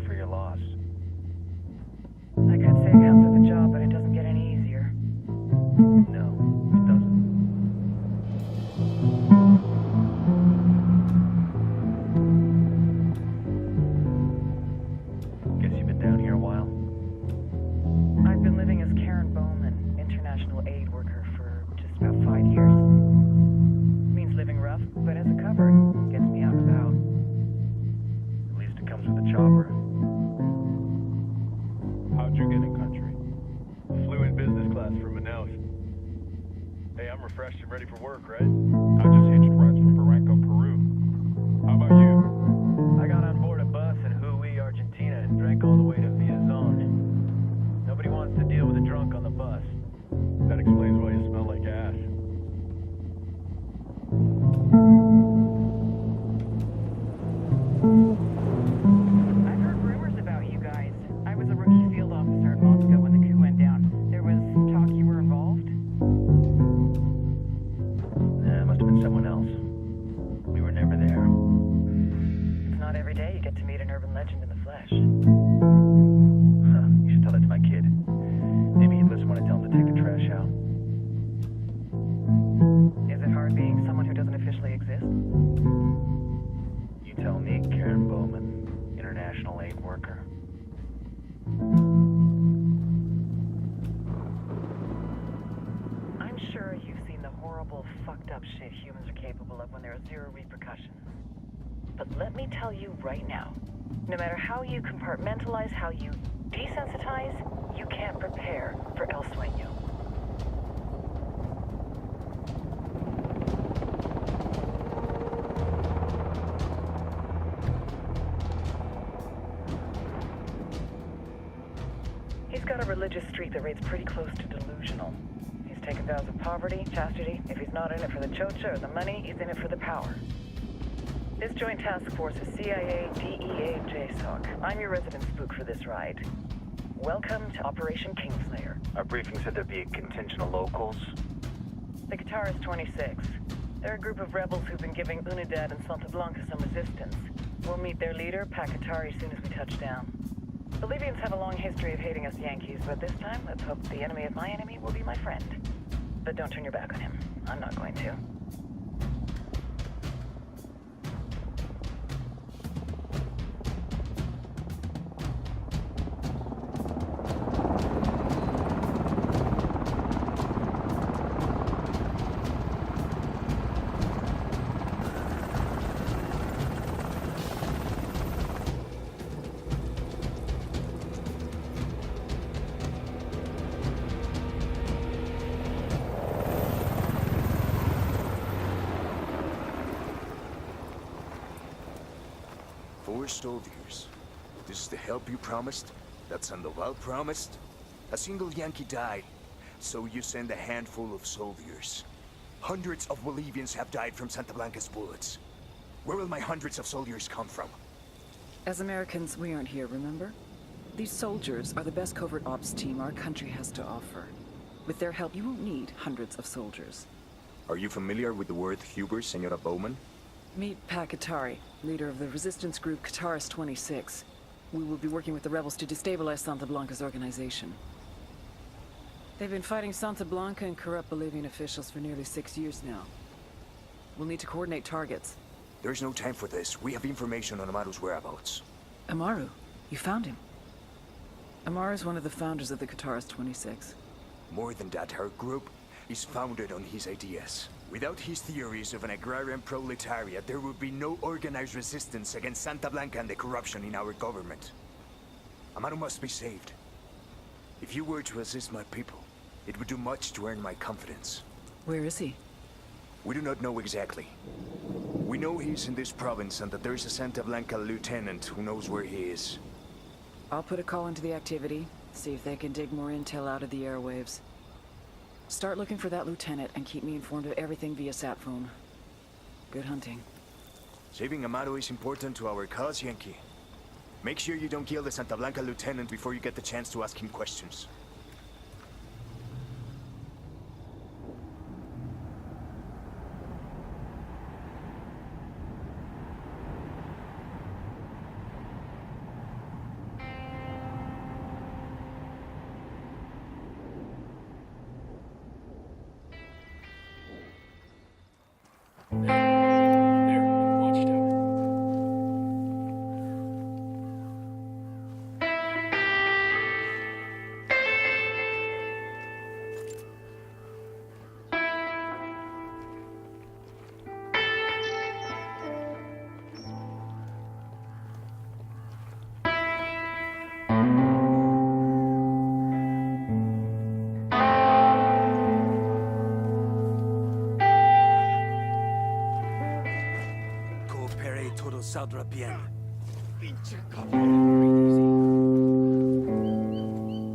sorry for your loss. I could say it comes with the job, but it doesn't get any easier. No, it doesn't. Guess you've been down here a while? I've been living as Karen Bowman, international aid worker, for just about 5 years. Means living rough, but as a cover, gets me out and about. At least it comes with a chopper. How'd you get in country? Flew in business class from Manaus. Hey, I'm refreshed and ready for work, right? I just hitched rides from Barranco, Peru. How about you? I got on board a bus in Hui, Argentina, and drank all the way to Via Zone. Nobody wants to deal with a drunk on the bus. That explains why you smell like ash. I've heard rumors about you guys. I was a rookie field officer in Moscow when the coup went down. There was talk you were involved? It must have been someone else. We were never there. It's not every day you get to meet an urban legend in the flesh. Huh, you should tell that to my kid. Maybe he'd listen when I tell him to take the trash out. Is it hard being someone who doesn't officially exist? You tell me, Karen Bowman, international aid worker. I'm sure you've seen the horrible, fucked up shit humans are capable of when there are zero repercussions. But let me tell you right now, no matter how you compartmentalize, how you desensitize, you can't prepare for El Sueño. He's got a religious streak that rates pretty close to delusional. He's taken vows of poverty, chastity. If he's not in it for the chocha or the money, he's in it for the power. This joint task force is CIA, DEA, and JSOC. I'm your resident spook for this ride. Welcome to Operation Kingslayer. Our briefing said there'd be a contingent of locals. The Guitarist 26. They're a group of rebels who've been giving Unidad and Santa Blanca some resistance. We'll meet their leader, Pakatari, soon as we touch down. Bolivians have a long history of hating us Yankees, but this time, let's hope the enemy of my enemy will be my friend. But don't turn your back on him. I'm not going to. Soldiers. This is the help you promised? That Sandoval promised? A single Yankee died, so you send a handful of soldiers. Hundreds of Bolivians have died from Santa Blanca's bullets. Where will my hundreds of soldiers come from? As Americans, we aren't here, remember? These soldiers are the best covert ops team our country has to offer. With their help, you won't need hundreds of soldiers. Are you familiar with the word Huber, Senora Bowman? Meet Pakatari, leader of the resistance group Guitarist 26. We will be working with the rebels to destabilize Santa Blanca's organization. They've been fighting Santa Blanca and corrupt Bolivian officials for nearly 6 years now. We'll need to coordinate targets. There's no time for this. We have information on Amaru's whereabouts. Amaru? You found him? Amaru is one of the founders of the Guitarist 26. More than that, our group is founded on his ideas. Without his theories of an agrarian proletariat, there would be no organized resistance against Santa Blanca and the corruption in our government. Amaru must be saved. If you were to assist my people, it would do much to earn my confidence. Where is he? We do not know exactly. We know he's in this province and that there's a Santa Blanca lieutenant who knows where he is. I'll put a call into the activity, see if they can dig more intel out of the airwaves. Start looking for that lieutenant and keep me informed of everything via sat phone. Good hunting. Saving Amaru is important to our cause, Yankee. Make sure you don't kill the Santa Blanca lieutenant before you get the chance to ask him questions. saldrá bien. Pinche cabrón.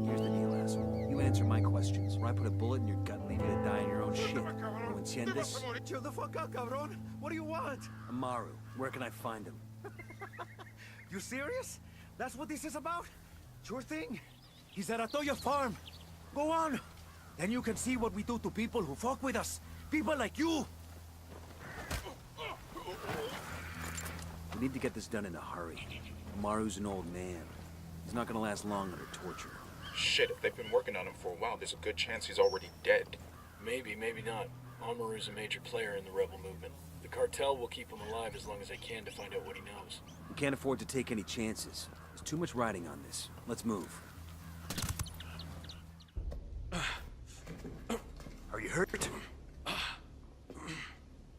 Here's the deal, asshole. You answer my questions, or I put a bullet in your gut and leave you to die in your own shit. ¿No entiendes? Chill the fuck out, cabrón. What do you want? Amaru, where can I find him? You serious? That's what this is about? Sure thing. He's at Atoya Farm. Go on. Then you can see what we do to people who fuck with us. People like you. We need to get this done in a hurry. Amaru's an old man. He's not gonna last long under torture. Shit, if they've been working on him for a while, there's a good chance he's already dead. Maybe, maybe not. Amaru's a major player in the rebel movement. The cartel will keep him alive as long as they can to find out what he knows. We can't afford to take any chances. There's too much riding on this. Let's move. Are you hurt?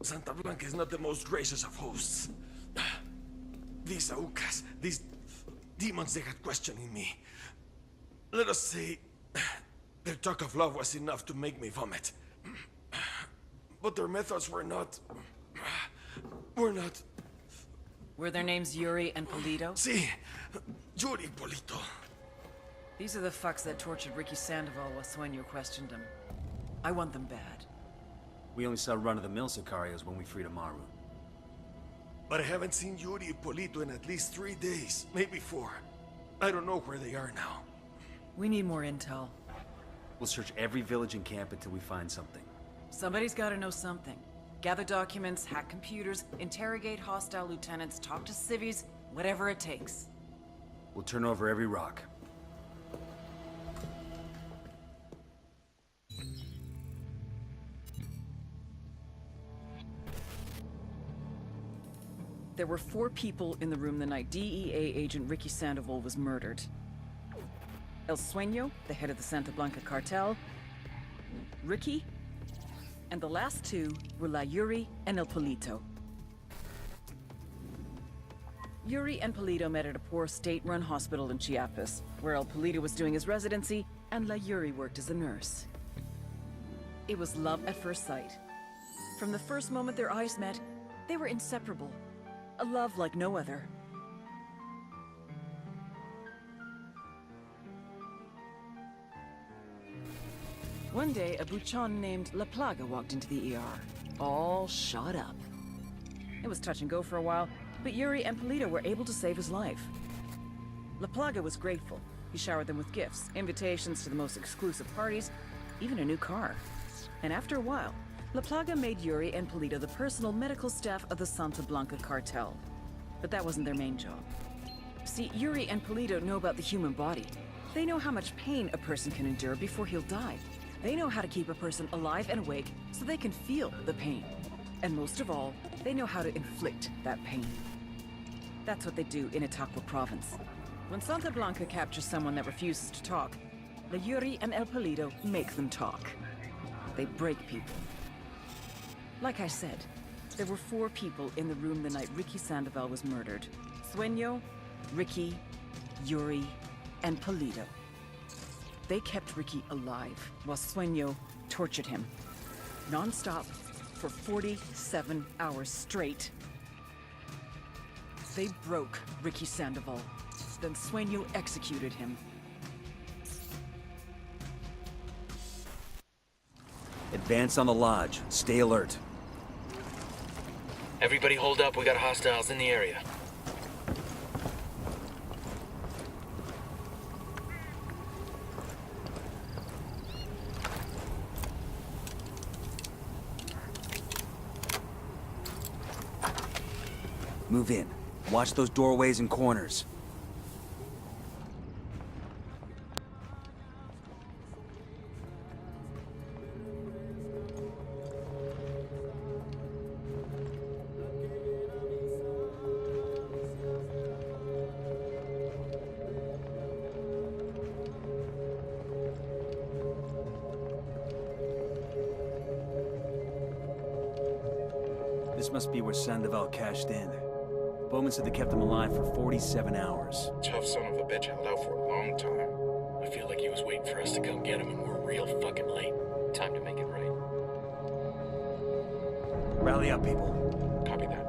Santa Blanca is not the most gracious of hosts. These Aucas, these demons they had questioning me. Let us say, their talk of love was enough to make me vomit. But their methods were not... Were their names Yuri and Polito? See, Yuri Polito. These are the fucks that tortured Ricky Sandoval while Sueño questioned him. I want them bad. We only saw run-of-the-mill Sicarios when we freed Amaru. But I haven't seen Yuri and Polito in at least 3 days, maybe 4. I don't know where they are now. We need more intel. We'll search every village and camp until we find something. Somebody's gotta know something. Gather documents, hack computers, interrogate hostile lieutenants, talk to civvies, whatever it takes. We'll turn over every rock. There were 4 people in the room the night DEA agent Ricky Sandoval was murdered. El Sueño, the head of the Santa Blanca cartel, Ricky, and the last 2 were La Yuri and El Polito. Yuri and Polito met at a poor state-run hospital in Chiapas, where El Polito was doing his residency and La Yuri worked as a nurse. It was love at first sight. From the first moment their eyes met, they were inseparable. A love like no other. One day, a buchon named La Plaga walked into the ER, all shot up. It was touch and go for a while, but Yuri and Polito were able to save his life. La Plaga was grateful. He showered them with gifts, invitations to the most exclusive parties, even a new car. And after a while, La Plaga made Yuri and Polito the personal medical staff of the Santa Blanca cartel. But that wasn't their main job. See, Yuri and Polito know about the human body. They know how much pain a person can endure before he'll die. They know how to keep a person alive and awake so they can feel the pain. And most of all, they know how to inflict that pain. That's what they do in Itaqua province. When Santa Blanca captures someone that refuses to talk, the Yuri and El Polito make them talk. They break people. Like I said, there were 4 people in the room the night Ricky Sandoval was murdered. Sueño, Ricky, Yuri, and Polito. They kept Ricky alive while Sueño tortured him. Non-stop for 47 hours straight. They broke Ricky Sandoval. Then Sueño executed him. Advance on the lodge. Stay alert. Everybody hold up, we got hostiles in the area. Move in. Watch those doorways and corners. This must be where Sandoval cashed in. Bowman said they kept him alive for 47 hours. Tough son of a bitch held out for a long time. I feel like he was waiting for us to come get him and we're real fucking late. Time to make it right. Rally up, people. Copy that.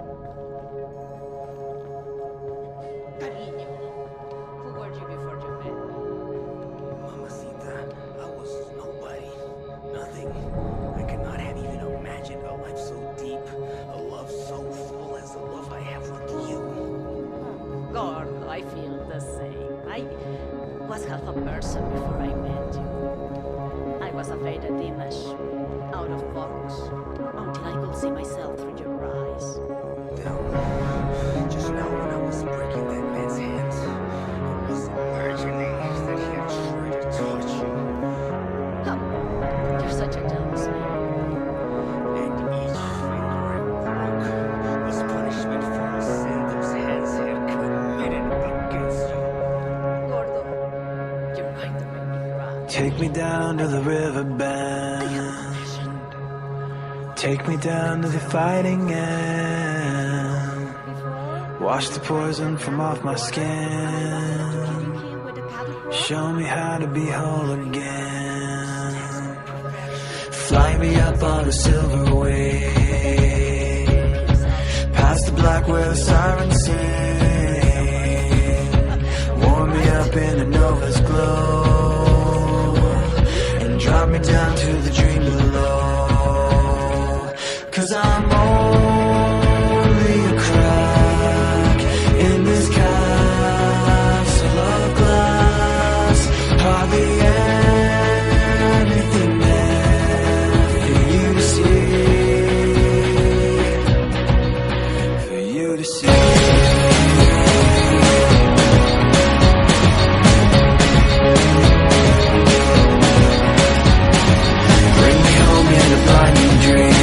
was half a person before I met you. I was a faded image, out of focus, until I could see myself through your eyes. Just now when I was breaking that man's hands, it was imagining that he had tried to touch you. Huh. You're such a jealous man. And each finger I broke was punishment for the sin those hands had committed against you. Gordo, you're going to make me cry. Take me down to the riverbend. Take me down to the fighting end. Wash the poison from off my skin. Show me how to be whole again. Fly me up on a silver wave, past the black where the sirens sing. Warm me up in a nova's glow, and drop me down to the dream below. 'Cause I'm only a crack in this castle of glass. Hardly anything there for you to see. For you to see. Bring me home in a blinding dream,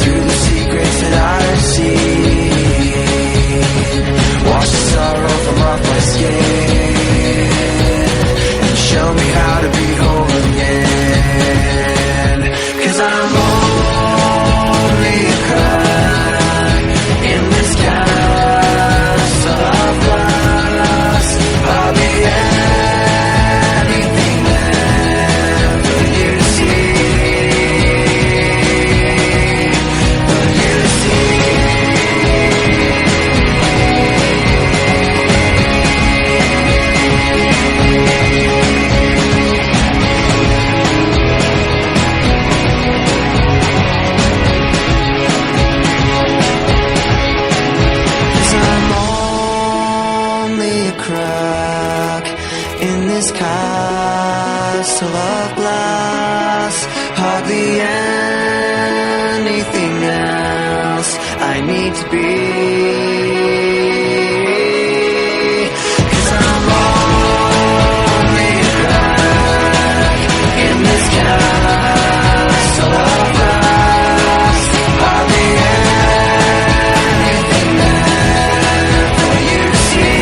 through the secrets that I've seen. Wash the sorrow from off my skin, and show me how to be whole again. 'Cause I'm only a crack in this castle of glass. I'll be anything there for you to see. For you to see. Cause I'm only a crack in this castle of glass. Hardly anything else I need to be. 'Cause I'm only a crack in this castle of glass. Hardly anything there for you to see.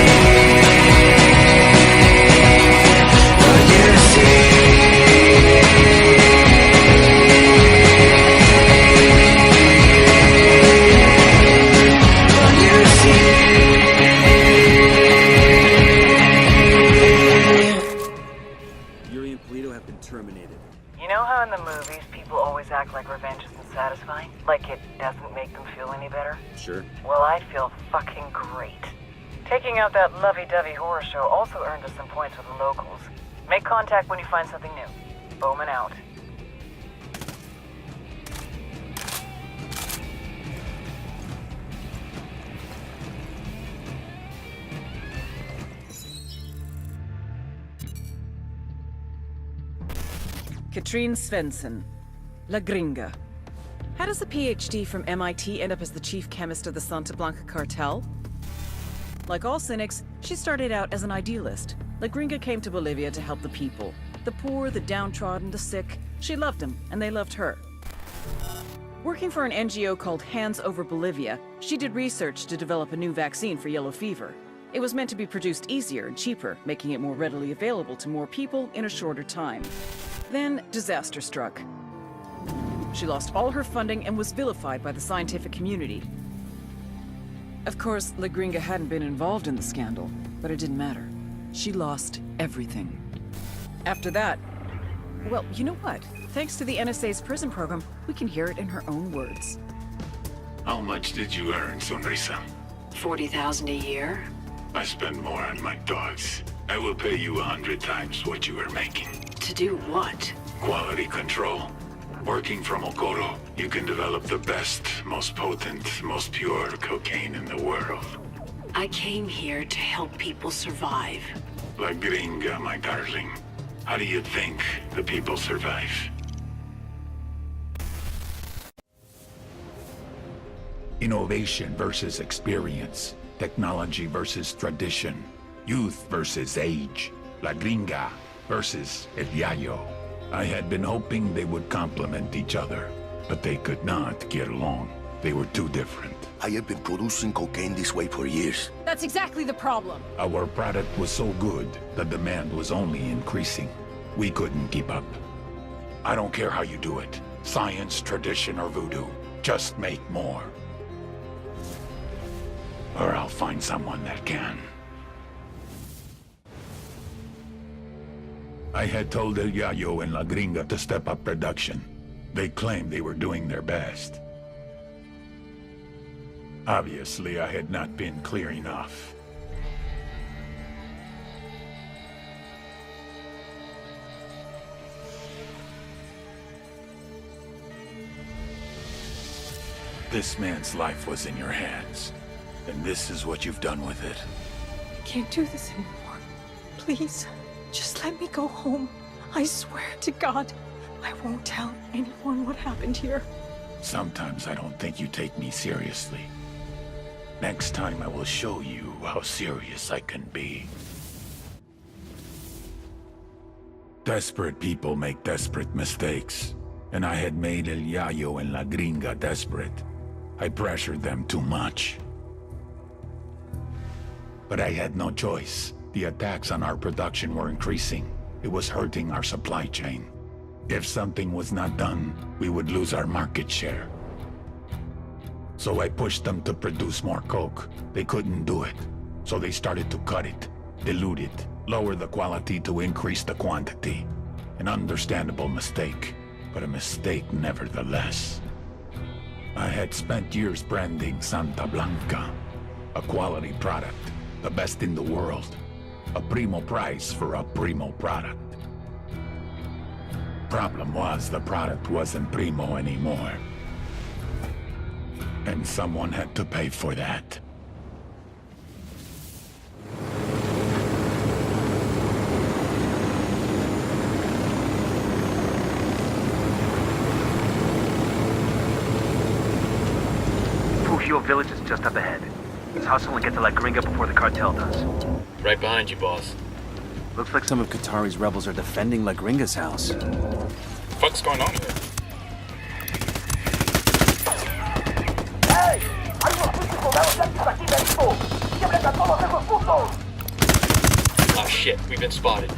For you to see. For you to see. Yuri and Polito have been terminated. You know how in the movies people always act like revenge isn't satisfying? Like it doesn't make them feel any better? Sure. Well, I feel fucking great. Taking out that lovey-dovey horror show also earned us some points with the locals. Make contact when you find something new. Bowman out. Katrine Svensson, La Gringa. How does a PhD from MIT end up as the chief chemist of the Santa Blanca cartel? Like all cynics, she started out as an idealist. La Gringa came to Bolivia to help the people. The poor, the downtrodden, the sick. She loved them, and they loved her. Working for an NGO called Hands Over Bolivia, she did research to develop a new vaccine for yellow fever. It was meant to be produced easier and cheaper, making it more readily available to more people in a shorter time. Then, disaster struck. She lost all her funding and was vilified by the scientific community. Of course, La Gringa hadn't been involved in the scandal, but it didn't matter. She lost everything. After that, well, you know what? Thanks to the NSA's prison program, we can hear it in her own words. How much did you earn, Sonrisa? 40,000 a year? I spend more on my dogs. I will pay you 100 times what you are making. To do what? Quality control. Working from Okoro, you can develop the best, most potent, most pure cocaine in the world. I came here to help people survive. La Gringa, my darling. How do you think the people survive? Innovation versus experience. Technology versus tradition. Youth versus age. La Gringa versus El Yayo. I had been hoping they would complement each other, but they could not get along. They were too different. I have been producing cocaine this way for years. That's exactly the problem. Our product was so good, the demand was only increasing. We couldn't keep up. I don't care how you do it. Science, tradition, or voodoo. Just make more. Or I'll find someone that can. I had told El Yayo and La Gringa to step up production. They claimed they were doing their best. Obviously, I had not been clear enough. This man's life was in your hands, and this is what you've done with it. I can't do this anymore. Please, just let me go home. I swear to God, I won't tell anyone what happened here. Sometimes I don't think you take me seriously. Next time I will show you how serious I can be. Desperate people make desperate mistakes, and I had made El Yayo and La Gringa desperate. I pressured them too much. But I had no choice. The attacks on our production were increasing. It was hurting our supply chain. If something was not done, we would lose our market share. So I pushed them to produce more coke. They couldn't do it. So they started to cut it, dilute it, lower the quality to increase the quantity. An understandable mistake, but a mistake nevertheless. I had spent years branding Santa Blanca, a quality product, the best in the world. A primo price for a primo product. Problem was, the product wasn't primo anymore. And someone had to pay for that. Fugio village is just up ahead. Let's hustle and get to La Gringa before the cartel does. Right behind you, boss. Looks like some of Qatari's rebels are defending La Gringa's house. What the fuck's going on here? Oh shit, we've been spotted.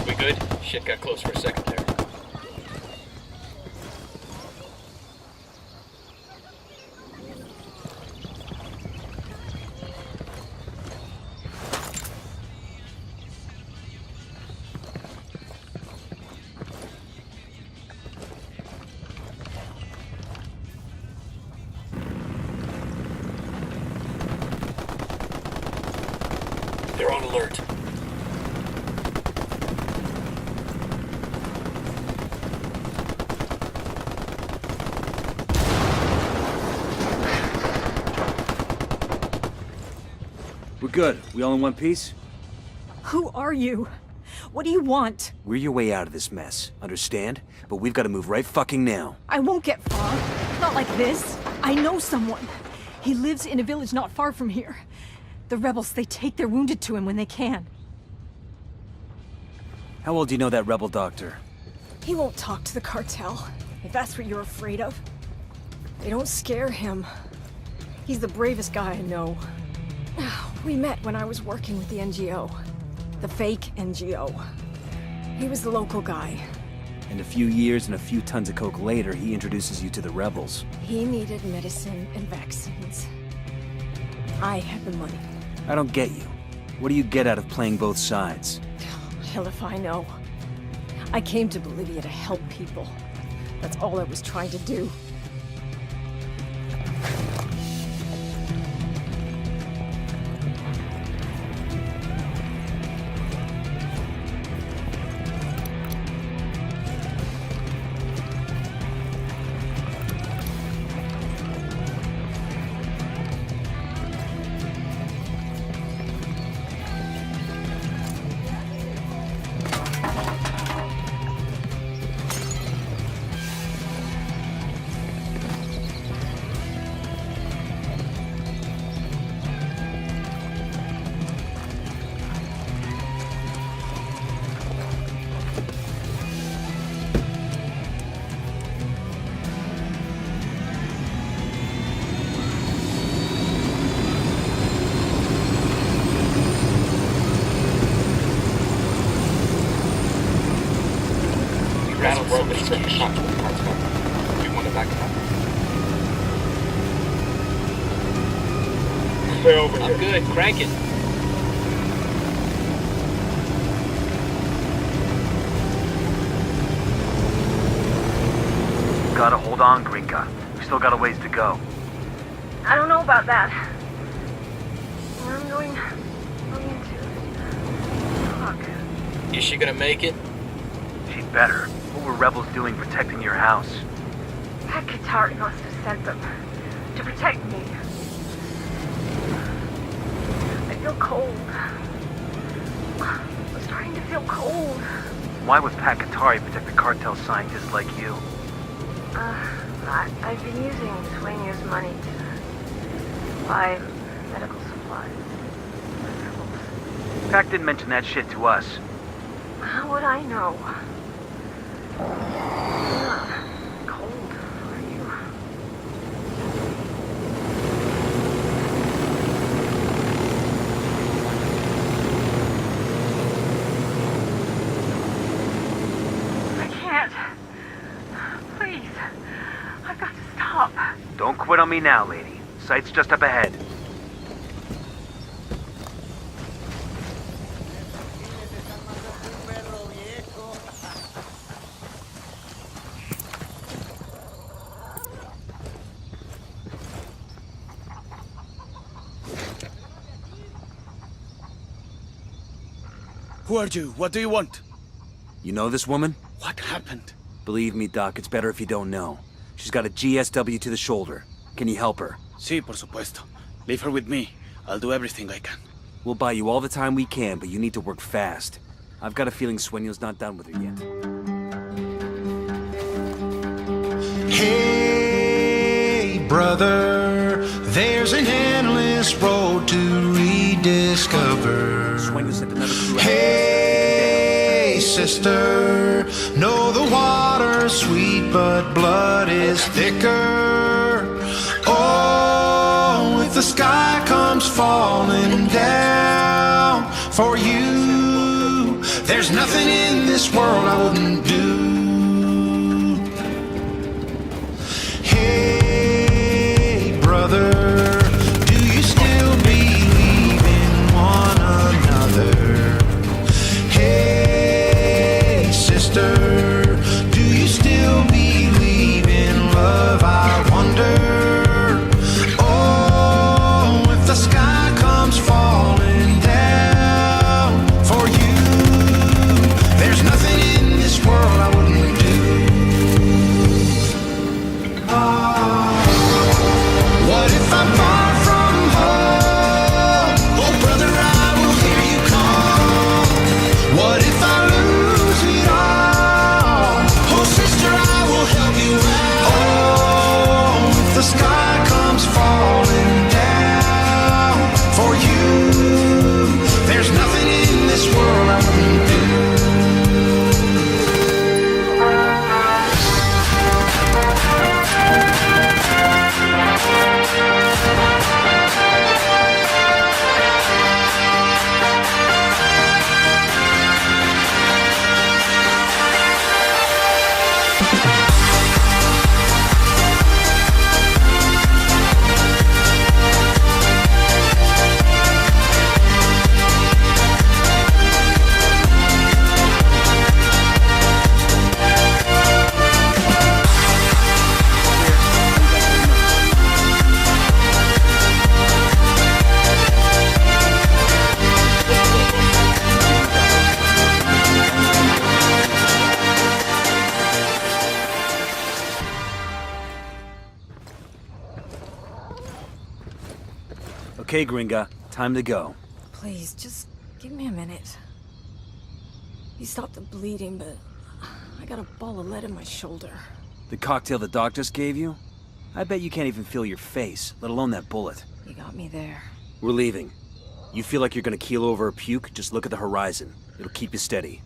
We good? Shit got close for a second there. They're on alert. We're good. We all in one piece? Who are you? What do you want? We're your way out of this mess, understand? But we've got to move right fucking now. I won't get far. Not like this. I know someone. He lives in a village not far from here. The rebels, they take their wounded to him when they can. How well do you know that rebel doctor? He won't talk to the cartel, if that's what you're afraid of. They don't scare him. He's the bravest guy I know. We met when I was working with the NGO. The fake NGO. He was the local guy. And a few years and a few tons of coke later, he introduces you to the rebels. He needed medicine and vaccines. I had the money. I don't get you. What do you get out of playing both sides? Hell if I know. I came to Bolivia to help people. That's all I was trying to do. send a shot to the cartel. We want to back it up. Stay over here. I'm good. Crank it. Gotta hold on, Gringa. We still got a ways to go. I don't know about that. I'm going to talk. Is she gonna make it? She'd better. What were rebels doing protecting your house? That Qatari must have sent them to protect me. I feel cold. I'm starting to feel cold. Why would Qatari protect the cartel scientists like you? I've been using Sueño's money to buy medical supplies. Pac didn't mention that shit to us. How would I know? Cold, are you? I can't. Please. I've got to stop. Don't quit on me now, lady. Sight's just up ahead. Who are you? What do you want? You know this woman? What happened? Believe me, Doc, it's better if you don't know. She's got a GSW to the shoulder. Can you help her? Sí, por supuesto. Leave her with me. I'll do everything I can. We'll buy you all the time we can, but you need to work fast. I've got a feeling Sueño's not done with her yet. Hey, brother, there's an endless road to rediscover. Sueño sent another crew. Hey, sister, know the water's sweet, but blood is thicker. Oh, if the sky comes falling down for you, there's nothing in this world I wouldn't do. Hey, brother, do you still believe in one another? Hey, sister, do you still believe in love? I wonder. Oh, if the sky comes falling down for you, there's nothing in this world I wouldn't do. What if I'm far from home? Oh, brother, I will hear you call. What if I lose it all? Oh, sister, I will help you out. Oh, if the sky comes falling down for you, there's nothing in this world I wouldn't do. Okay, Gringa, time to go. Please, just give me a minute. You stopped the bleeding, but I got a ball of lead in my shoulder. The cocktail the doc just gave you? I bet you can't even feel your face, let alone that bullet. You got me there. We're leaving. You feel like you're gonna keel over or puke, just look at the horizon. It'll keep you steady.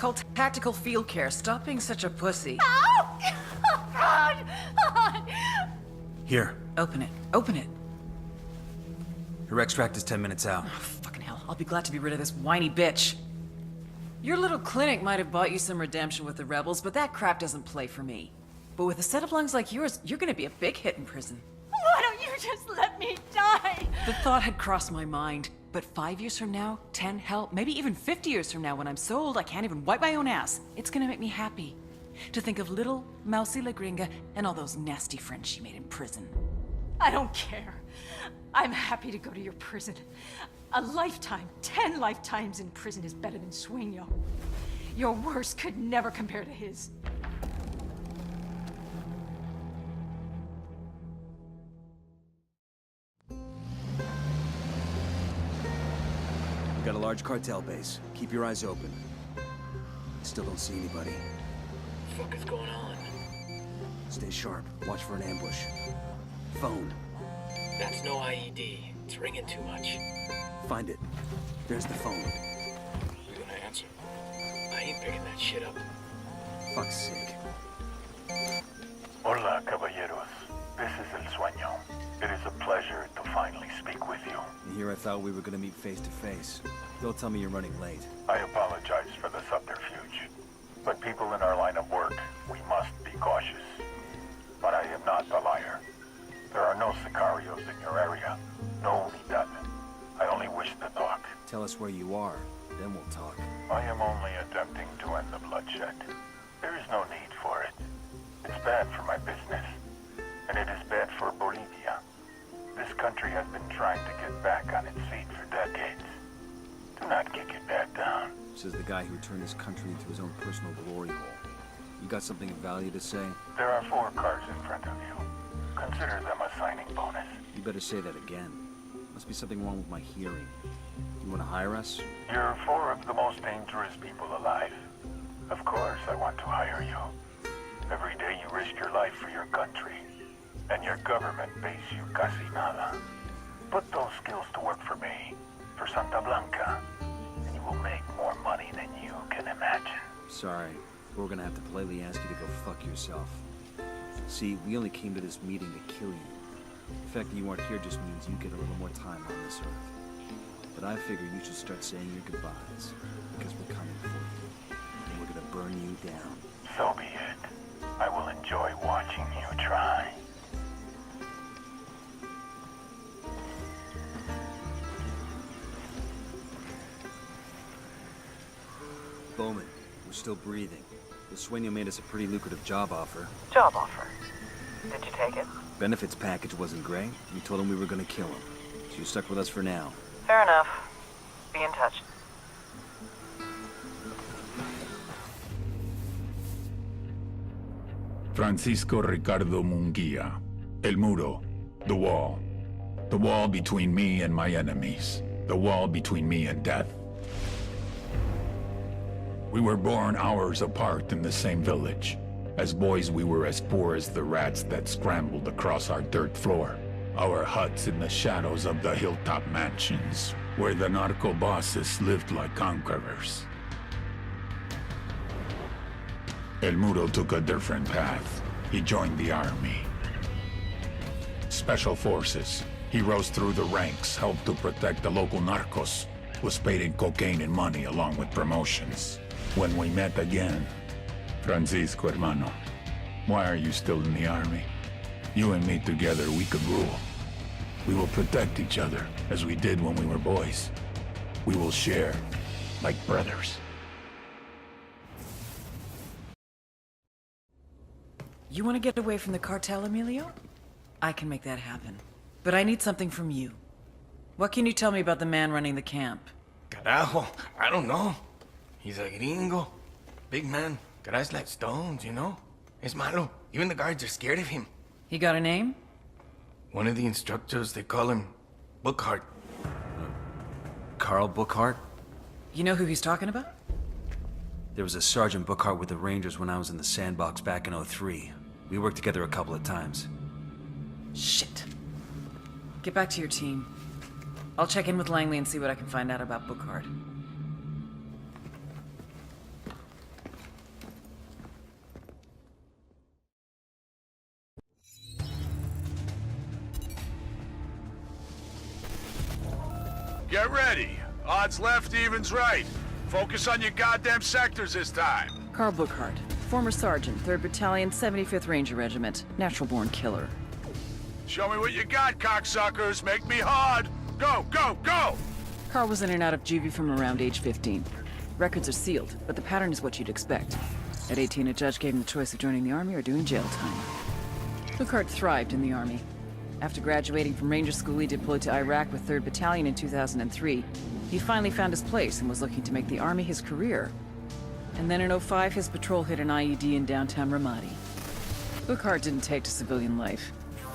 called tactical field care. Stop being such a pussy. Ow! God! Here. Open it. Open it. Her extract is 10 minutes out. Oh, fucking hell. I'll be glad to be rid of this whiny bitch. Your little clinic might have bought you some redemption with the rebels, but that crap doesn't play for me. But with a set of lungs like yours, you're gonna be a big hit in prison. Why don't you just let me die? The thought had crossed my mind, but 5 years from now, 10, hell, maybe even 50 years from now, when I'm so old I can't even wipe my own ass, it's gonna make me happy to think of little Mousy La Gringa and all those nasty friends she made in prison. I don't care. I'm happy to go to your prison. A lifetime, 10 lifetimes in prison is better than Sueño. Your worst could never compare to his. We got a large cartel base. Keep your eyes open. Still don't see anybody. What the fuck is going on? Stay sharp. Watch for an ambush. Phone. That's no IED. It's ringing too much. Find it. There's the phone. Who's gonna answer? I ain't picking that shit up. Fuck's sake. Hola, caballeros. This is El Sueño. It is a pleasure to finally speak with you. And here I thought we were gonna meet face to face. Don't tell me you're running late. I apologize for the subterfuge. But people in our line of work, we must be cautious. But I am not the liar. There are no sicarios in your area. No unidad. I only wish to talk. Tell us where you are, then we'll talk. I am only attempting to end the bloodshed. There is no need for it. It's bad for my business. And it is bad for Bolivia. This country has been trying to get back on its feet for decades. Do not kick it back down. Says the guy who turned his country into his own personal glory hole. You got something of value to say? There are 4 cars in front of you. Consider them a signing bonus. You better say that again. Must be something wrong with my hearing. You wanna hire us? You're 4 of the most dangerous people alive. Of course I want to hire you. Every day you risk your life for your country. And your government pays you casi nada. Put those skills to work for me, for Santa Blanca, and you will make more money than you can imagine. Sorry, we're gonna have to politely ask you to go fuck yourself. See, we only came to this meeting to kill you. The fact that you aren't here just means you get a little more time on this earth. But I figure you should start saying your goodbyes, because we're coming for you. And we're gonna burn you down. So be it. I will enjoy watching you try. Bowman, we're still breathing. The Sueño made us a pretty lucrative job offer. Job offer? Did you take it? Benefits package wasn't great. We told him we were gonna kill him. So you're stuck with us for now. Fair enough. Be in touch. Francisco Ricardo Munguia. El Muro. The wall. The wall between me and my enemies. The wall between me and death. We were born hours apart in the same village. As boys, we were as poor as the rats that scrambled across our dirt floor. Our huts in the shadows of the hilltop mansions, where the narco bosses lived like conquerors. El Muro took a different path. He joined the army. Special forces. He rose through the ranks, helped to protect the local narcos, was paid in cocaine and money along with promotions. When we met again, Francisco, hermano, why are you still in the army? You and me together, we could rule. We will protect each other, as we did when we were boys. We will share, like brothers. You want to get away from the cartel, Emilio? I can make that happen. But I need something from you. What can you tell me about the man running the camp? Carajo, I don't know. He's a gringo. Big man. Got eyes like stones, you know? Es malo. Even the guards are scared of him. He got a name? One of the instructors, they call him Bookhart. Carl Bookhart? You know who he's talking about? There was a Sergeant Bookhart with the Rangers when I was in the sandbox back in '03. We worked together a couple of times. Shit. Get back to your team. I'll check in with Langley and see what I can find out about Bookhart. Get ready. Odds left, evens right. Focus on your goddamn sectors this time. Carl Burkhardt, former sergeant, 3rd Battalion, 75th Ranger Regiment, natural-born killer. Show me what you got, cocksuckers. Make me hard. Go, go, go! Carl was in and out of juvie from around age 15. Records are sealed, but the pattern is what you'd expect. At 18, a judge gave him the choice of joining the Army or doing jail time. Burkhardt thrived in the Army. After graduating from Ranger School, he deployed to Iraq with 3rd Battalion in 2003. He finally found his place and was looking to make the Army his career. And then in 2005, his patrol hit an IED in downtown Ramadi. Burkhardt didn't take to civilian life.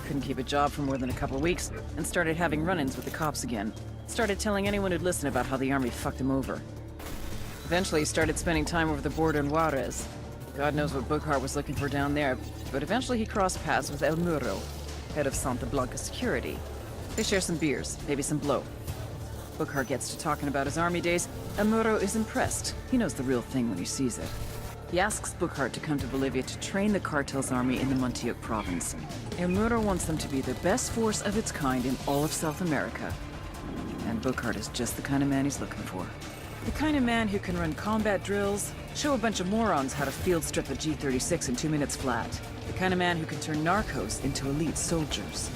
Couldn't keep a job for more than a couple weeks, and started having run-ins with the cops again. Started telling anyone who'd listen about how the Army fucked him over. Eventually, he started spending time over the border in Juarez. God knows what Burkhardt was looking for down there, but eventually he crossed paths with El Muro, head of Santa Blanca security. They share some beers, maybe some blow. Burkhardt gets to talking about his Army days. El Muro is impressed. He knows the real thing when he sees it. He asks Burkhardt to come to Bolivia to train the cartel's army in the Montioc province. El Muro wants them to be the best force of its kind in all of South America. And Burkhardt is just the kind of man he's looking for. The kind of man who can run combat drills, show a bunch of morons how to field strip a G-36 in 2 minutes flat. The kind of man who can turn narcos into elite soldiers.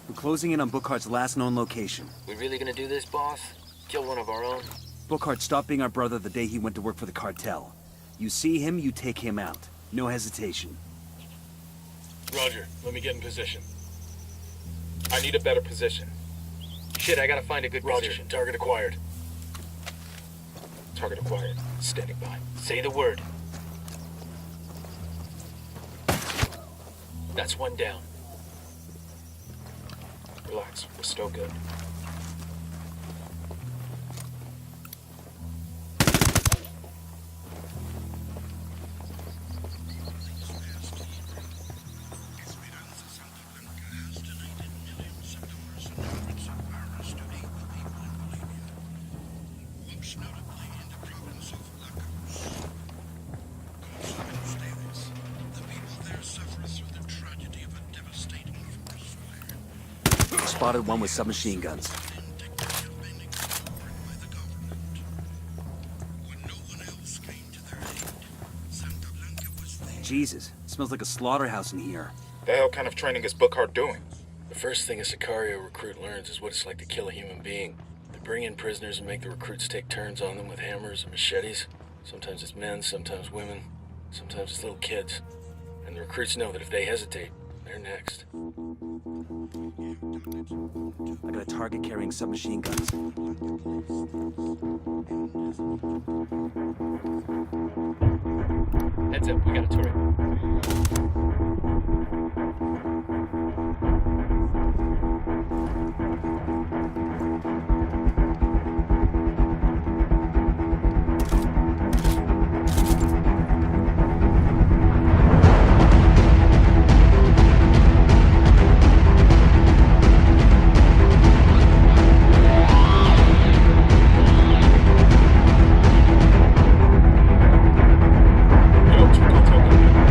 We're closing in on Burkhardt's last known location. We really gonna do this, boss? Kill one of our own? Burkhardt stopped being our brother the day he went to work for the cartel. You see him, you take him out. No hesitation. Roger, let me get in position. I need a better position. Shit, I gotta find a good position. Target acquired. Target acquired. Standing by. Say the word. That's one down. Relax, we're still good. Spotted one with submachine guns. Jesus, it smells like a slaughterhouse in here. The hell kind of training is Burkhardt doing? The first thing a Sicario recruit learns is what it's like to kill a human being. They bring in prisoners and make the recruits take turns on them with hammers and machetes. Sometimes it's men, sometimes women, sometimes it's little kids. And the recruits know that if they hesitate, they're next. I got a target carrying submachine guns. Heads up, we got a turret. Yo, 2 contact.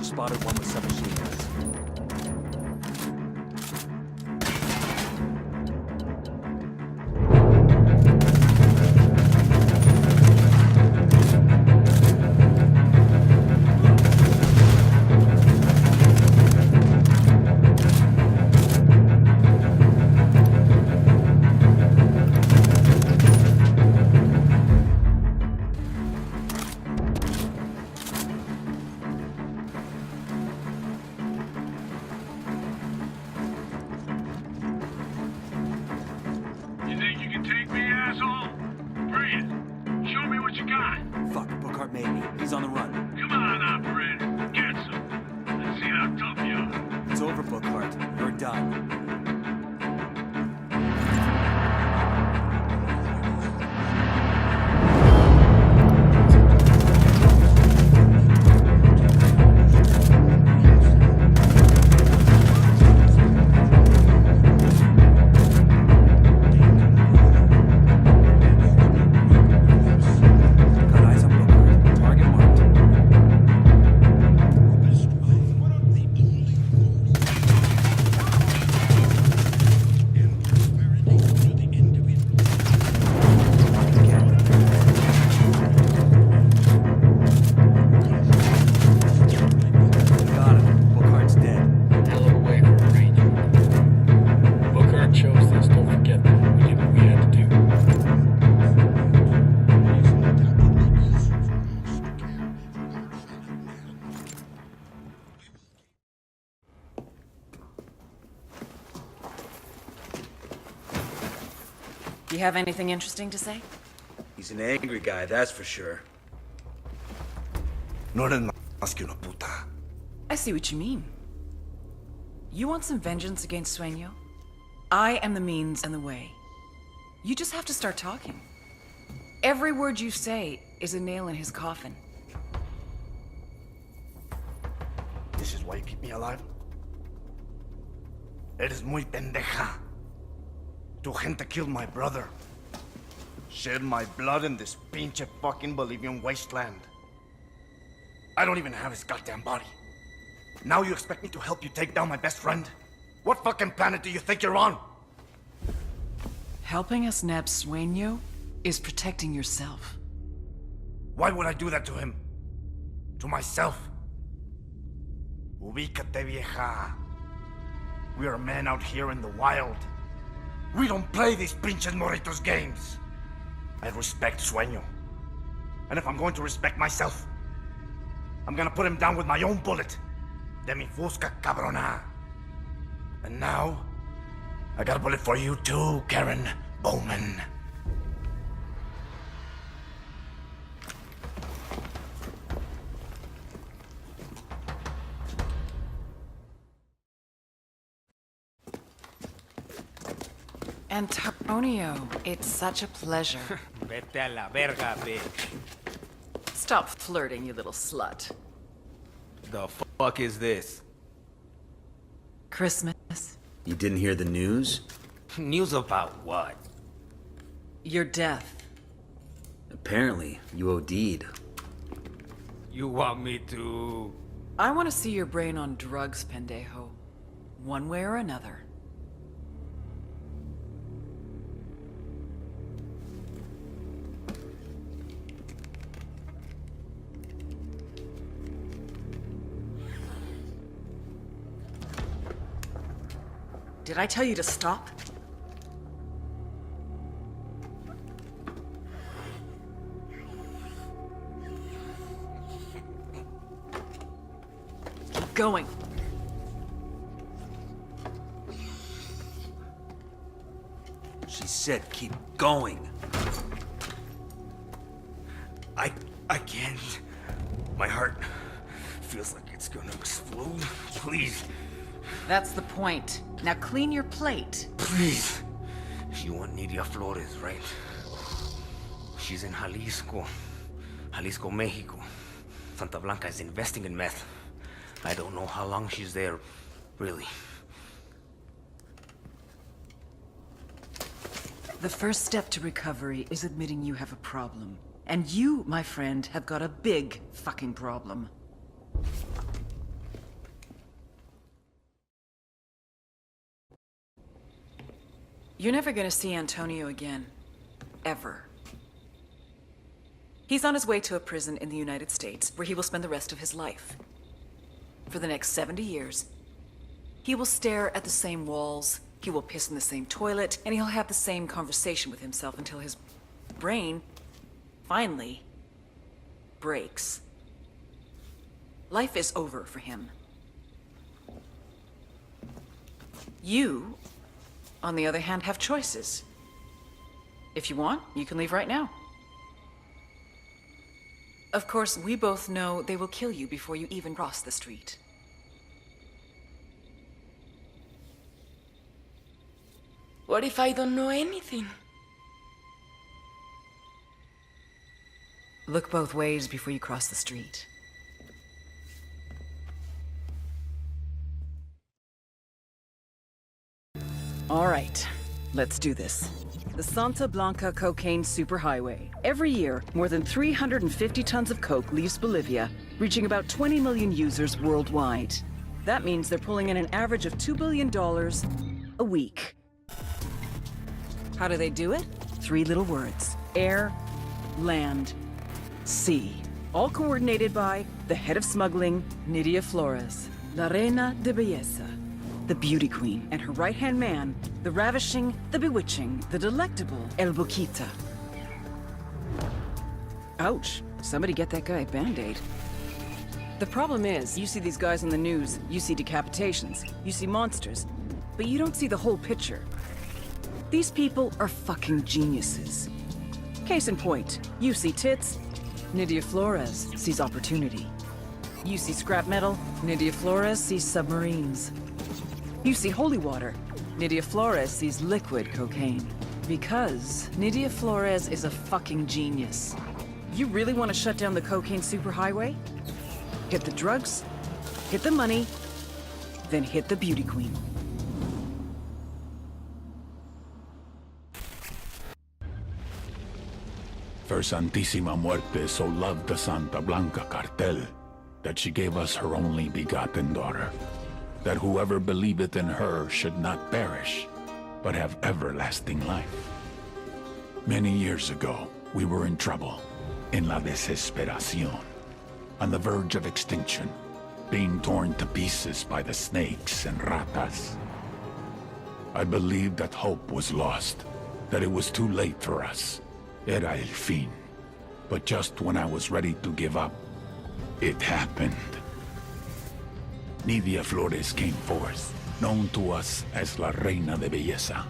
Spotted one with submachine guns. You have anything interesting to say? He's an angry guy, that's for sure. No eres más que una puta. I see what you mean. You want some vengeance against Sueño? I am the means and the way. You just have to start talking. Every word you say is a nail in his coffin. This is why you keep me alive? Eres muy pendeja. Tu gente killed my brother. Shed my blood in this pinche fucking Bolivian wasteland. I don't even have his goddamn body. Now you expect me to help you take down my best friend? What fucking planet do you think you're on? Helping us nab Sueño is protecting yourself. Why would I do that to him? To myself? Ubícate, vieja. We are men out here in the wild. We don't play these pinches morritos games. I respect Sueño. And if I'm going to respect myself, I'm gonna put him down with my own bullet. De mi fusca, cabrona. And now, I got a bullet for you too, Karen Bowman. Antonio, it's such a pleasure. Vete a la verga, bitch. Stop flirting, you little slut. The fuck is this? Christmas. You didn't hear the news? News about what? Your death. Apparently, you OD'd. You want me to... I want to see your brain on drugs, pendejo. One way or another. Did I tell you to stop? Keep going. She said keep going. I can't. My heart feels like it's gonna explode. Please. That's the point. Now clean your plate. Please. You want Nidia Flores, right? She's in Jalisco, Mexico. Santa Blanca is investing in meth. I don't know how long she's there, really. The first step to recovery is admitting you have a problem. And you, my friend, have got a big fucking problem. You're never gonna see Antonio again. Ever. He's on his way to a prison in the United States, where he will spend the rest of his life. For the next 70 years, he will stare at the same walls, he will piss in the same toilet, and he'll have the same conversation with himself until his brain finally breaks. Life is over for him. You, on the other hand, have choices. If you want, you can leave right now. Of course, we both know they will kill you before you even cross the street. What if I don't know anything? Look both ways before you cross the street. All right, let's do this. The Santa Blanca Cocaine Superhighway. Every year, more than 350 tons of coke leaves Bolivia, reaching about 20 million users worldwide. That means they're pulling in an average of $2 billion a week. How do they do it? 3 little words. Air, land, sea. All coordinated by the head of smuggling, Nidia Flores, La Reina de Belleza, the beauty queen, and her right-hand man, the ravishing, the bewitching, the delectable El Boquita. Ouch. Somebody get that guy a Band-Aid. The problem is, you see these guys on the news, you see decapitations, you see monsters, but you don't see the whole picture. These people are fucking geniuses. Case in point, you see tits, Nidia Flores sees opportunity. You see scrap metal, Nidia Flores sees submarines. You see holy water, Nidia Flores sees liquid cocaine. Because Nidia Flores is a fucking genius. You really want to shut down the cocaine superhighway? Hit the drugs, hit the money, then hit the beauty queen. For Santísima Muerte so loved the Santa Blanca cartel that she gave us her only begotten daughter, that whoever believeth in her should not perish, but have everlasting life. Many years ago, we were in trouble, in la desesperación, on the verge of extinction, being torn to pieces by the snakes and ratas. I believed that hope was lost, that it was too late for us. Era el fin. But just when I was ready to give up, it happened. Nidia Flores came forth, known to us as La Reina de Belleza,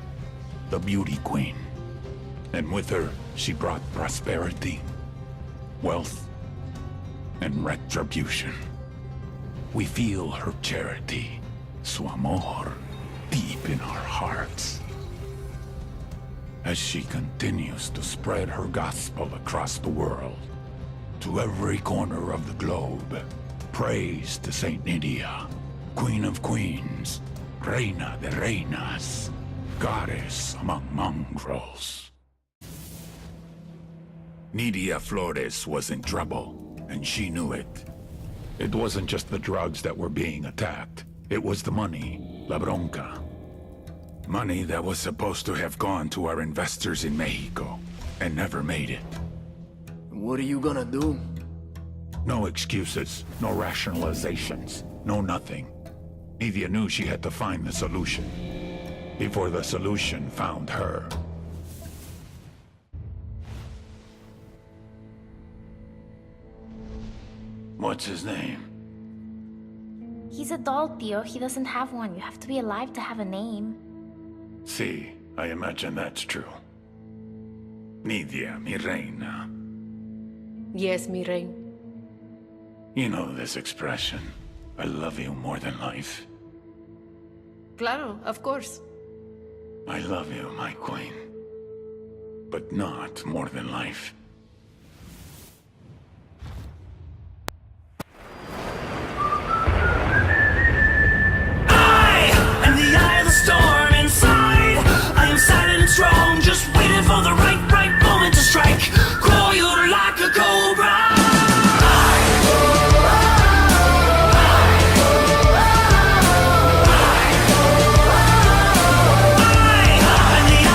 the beauty queen. And with her, she brought prosperity, wealth, and retribution. We feel her charity, su amor, deep in our hearts. As she continues to spread her gospel across the world, to every corner of the globe, praise to Saint Nidia, Queen of Queens, Reina de Reinas, Goddess among mongrels. Nidia Flores was in trouble, and she knew it. It wasn't just the drugs that were being attacked. It was the money, la bronca. Money that was supposed to have gone to our investors in Mexico, and never made it. What are you gonna do? No excuses, no rationalizations, no nothing. Nidia knew she had to find the solution, before the solution found her. What's his name? He's a doll, Tio. He doesn't have one. You have to be alive to have a name. See, I imagine that's true. Nidia, mi reina. Yes, mi rey. You know this expression, I love you more than life. Claro, of course. I love you, my queen. But not more than life. In the eye of the storm inside, I am silent and strong, just waiting for the right moment to strike. Coiled like a cobra. In the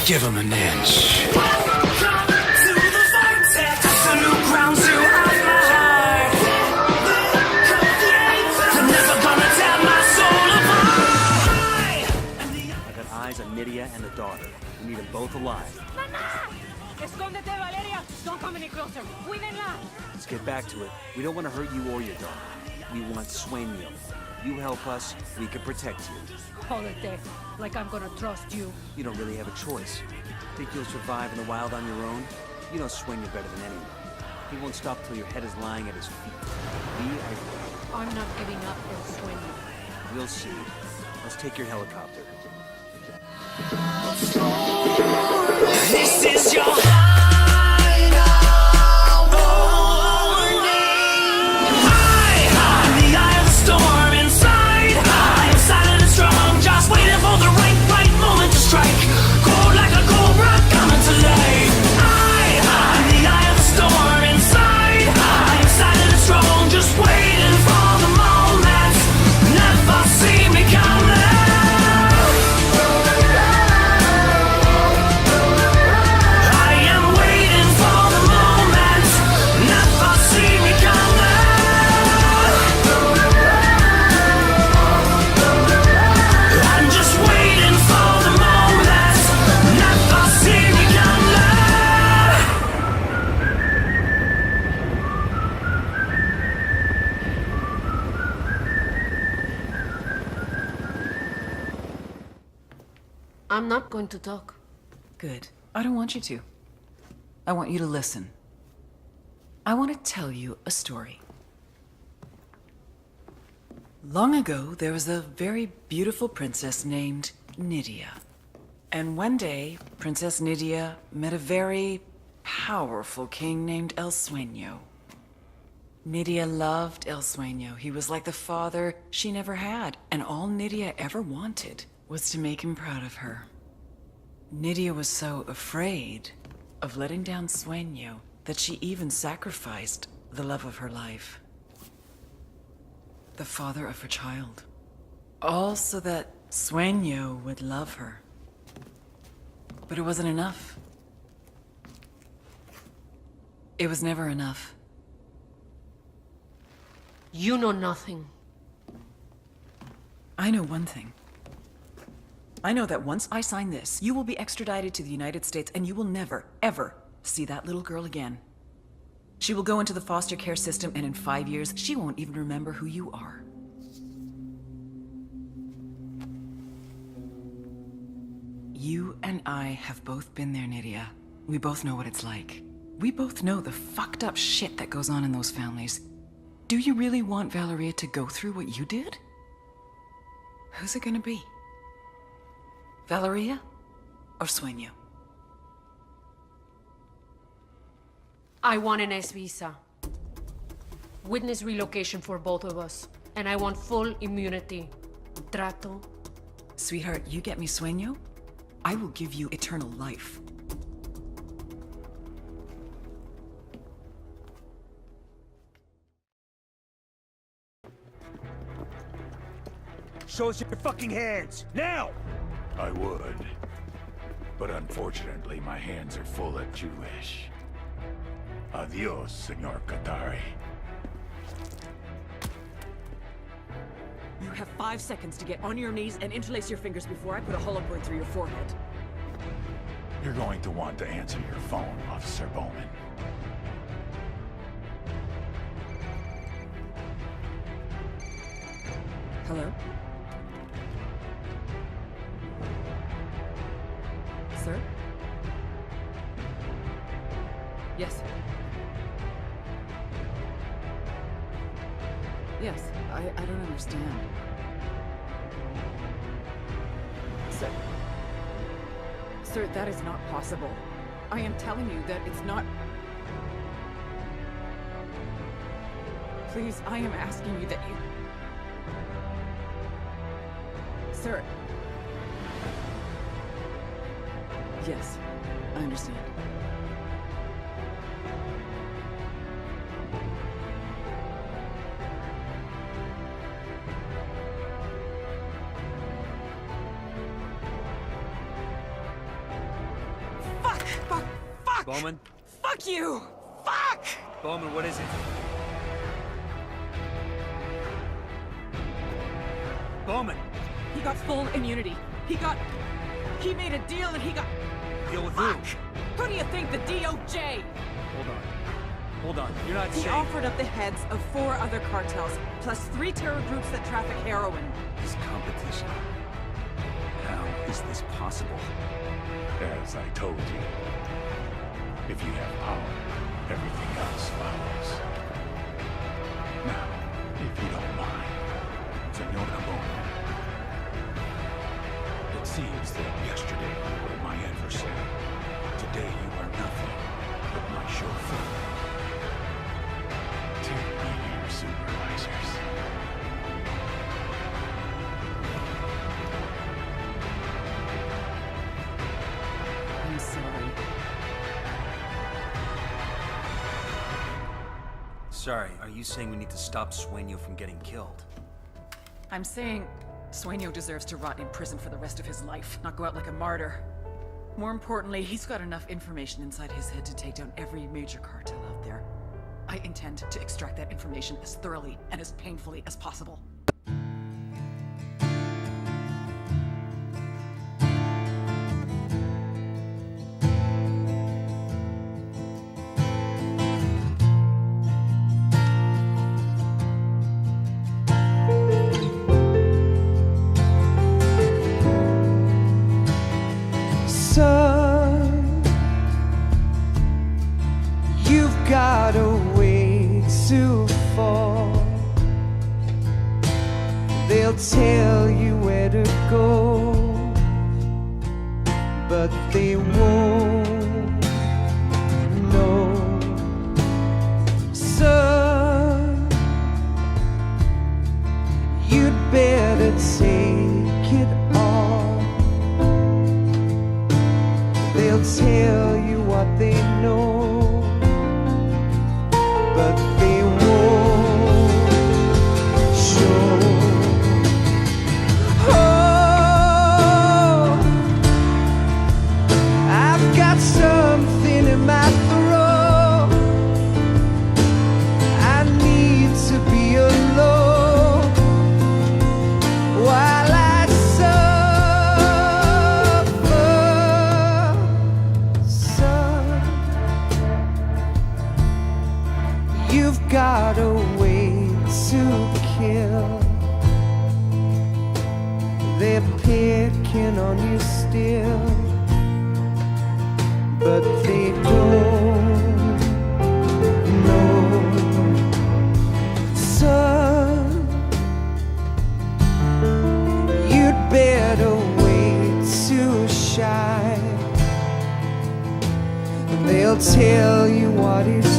Give him an inch. I got eyes on Nydia and the daughter. We need them both alive. Escóndete, Valeria! Don't come any closer. Cuídenla! Let's get back to it. We don't want to hurt you or your daughter. We want Sueño. You help us, we can protect you. Call it death. Like I'm gonna trust you. You don't really have a choice. Think you'll survive in the wild on your own? You know Sueño better than anyone. He won't stop till your head is lying at his feet. We are... I'm not giving up El Sueño. We'll see. Let's take your helicopter. This is your I'm not going to talk. Good. I don't want you to. I want you to listen. I want to tell you a story. Long ago, there was a very beautiful princess named Nydia. And one day, Princess Nydia met a very powerful king named El Sueño. Nydia loved El Sueño. He was like the father she never had, and all Nydia ever wanted was to make him proud of her. Nydia was so afraid of letting down Sueño that she even sacrificed the love of her life. The father of her child. All so that Sueño would love her. But it wasn't enough. It was never enough. You know nothing. I know one thing. I know that once I sign this, you will be extradited to the United States and you will never, ever see that little girl again. She will go into the foster care system and in 5 years, she won't even remember who you are. You and I have both been there, Nydia. We both know what it's like. We both know the fucked up shit that goes on in those families. Do you really want Valeria to go through what you did? Who's it gonna be? Valeria or Sueño? I want an S visa. Witness relocation for both of us. And I want full immunity. Trato. Sweetheart, you get me Sueño, I will give you eternal life. Show us your fucking hands, now! I would. But unfortunately, my hands are full of Jewish. Adios, Senor Qatari. You have 5 seconds to get on your knees and interlace your fingers before I put a hollow point through your forehead. You're going to want to answer your phone, Officer Bowman. Hello? Sir? Yes. Yes, I don't understand. Sir, that is not possible. I am telling you that it's not... Please, I am asking you that you... Sir. Yes, I understand. Fuck! Bowman? Fuck you! Fuck! Bowman, what is it? Bowman! He got full immunity. He made a deal and he got... Deal with Fuck! who? Who do you think? The DOJ? Hold on. You're not He saying... offered up the heads of 4 other cartels, plus 3 terror groups that traffic heroin. This competition. How is this possible? As I told you, if you have power, everything else follows. Now, if you don't mind, Senora Bowman. It seems that yesterday you were my adversary. Today you are nothing but my chauffeur. Take me to your supervisors. I'm sorry. Sorry, are you saying we need to stop Sueño from getting killed? I'm saying Sueño deserves to rot in prison for the rest of his life, not go out like a martyr. More importantly, he's got enough information inside his head to take down every major cartel out there. I intend to extract that information as thoroughly and as painfully as possible. Son, you've got a way to fall. They'll tell you where to go, but they won't know. Son, you'd better take it off. They'll tell you what they know, but they won't show. Oh, I've got something in my throat. I need to be alone while I you've got a way to kill. They're picking on you still, but they don't know. Son, you'd better wait to shine. They'll tell you what is